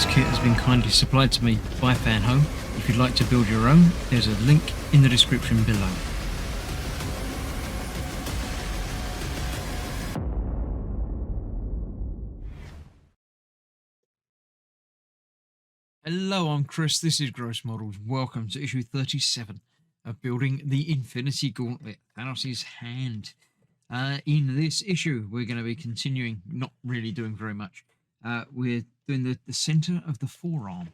This kit has been kindly supplied to me by Fanhome. If you'd like to build your own, there's a link in the description below. Hello, I'm Chris, this is Gross Models. Welcome to issue 37 of building the Infinity Gauntlet, Thanos' hand. In this issue, we're going to be continuing, not really doing very much. We're doing the centre of the forearm.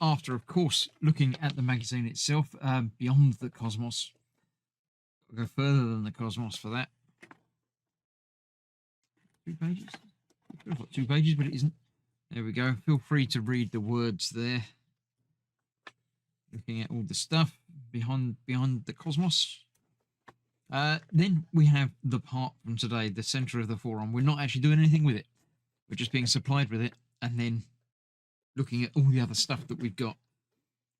After, of course, looking at the magazine itself, beyond the cosmos. I'll go further than the cosmos for that. 2 pages? It feels like 2 pages, but it isn't. There we go. Feel free to read the words there. Looking at all the stuff beyond the cosmos. Then we have the part from today, the centre of the forearm. We're not actually doing anything with it. We're just being supplied with it, and then looking at all the other stuff that we've got.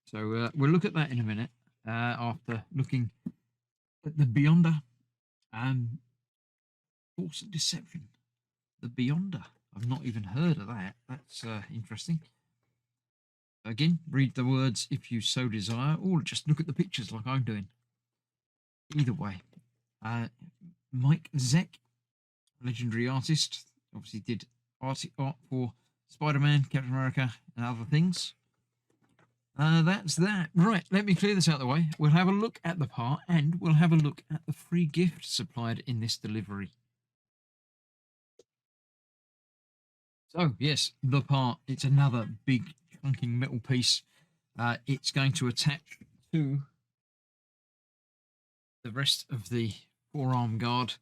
So we'll look at that in a minute, after looking at the Beyonder. Force of Deception. The Beyonder. I've not even heard of that. That's interesting. Again, read the words if you so desire, or just look at the pictures like I'm doing. Either way. Mike Zeck, legendary artist, obviously did art for Spider-Man, Captain America, and other things. That's that. Right, let me clear this out of the way. We'll have a look at the part, and we'll have a look at the free gift supplied in this delivery. So, yes, the part. It's another big, chunking metal piece. It's going to attach to the rest of the forearm guard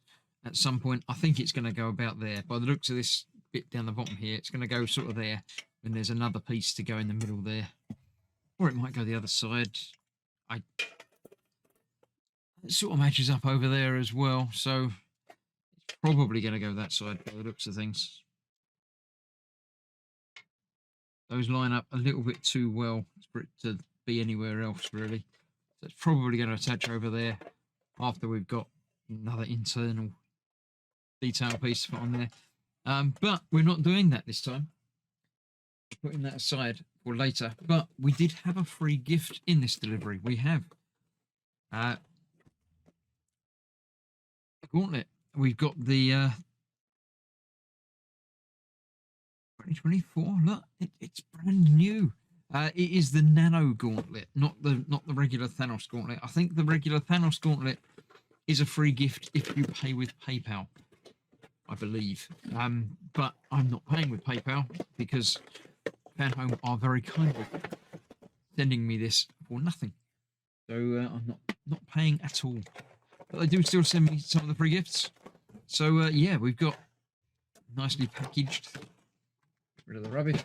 at some point. I think it's going to go about there. By the looks of this bit down the bottom here, it's going to go sort of there, and there's another piece to go in the middle there. Or it might go the other side. It sort of matches up over there as well, so it's probably going to go that side by the looks of things. Those line up a little bit too well for it to be anywhere else, really. So it's probably going to attach over there after we've got another internal detail piece to put on there. But we're not doing that this time. We're putting that aside for later. But we did have a free gift in this delivery. We have a gauntlet. We've got the 2024. Look, it's brand new. It is the Nano Gauntlet, not the regular Thanos Gauntlet. I think the regular Thanos Gauntlet is a free gift if you pay with PayPal, I believe. But I'm not paying with PayPal because Fanhome are very kind with sending me this for nothing. So I'm not paying at all. But they do still send me some of the free gifts. So yeah, we've got nicely packaged. Rid of the rubbish.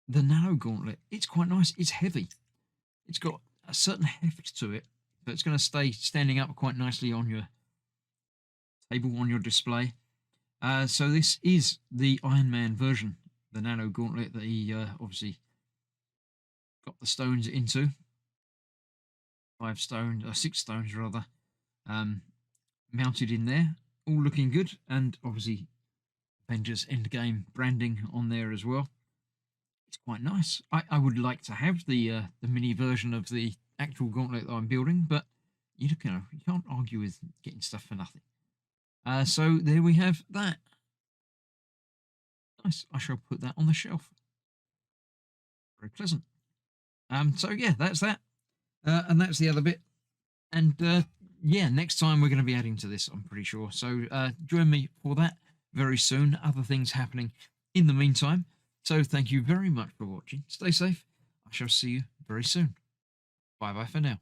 The Nano Gauntlet, it's quite nice. It's heavy. It's got a certain heft to it, so it's going to stay standing up quite nicely on your table, on your display. So this is the Iron Man version, the Nano Gauntlet that he obviously got the stones into. 5 stones, 6 stones rather, mounted in there, all looking good, and obviously Avengers Endgame branding on there as well. It's quite nice. I would like to have the mini version of the actual gauntlet that I'm building, but you know, you can't argue with getting stuff for nothing. So there we have that. Nice. I shall put that on the shelf. Very pleasant. So yeah, that's that. And that's the other bit. And yeah, next time we're going to be adding to this, I'm pretty sure. So join me for that very soon. Other things happening in the meantime. So thank you very much for watching. Stay safe. I shall see you very soon. Bye bye for now.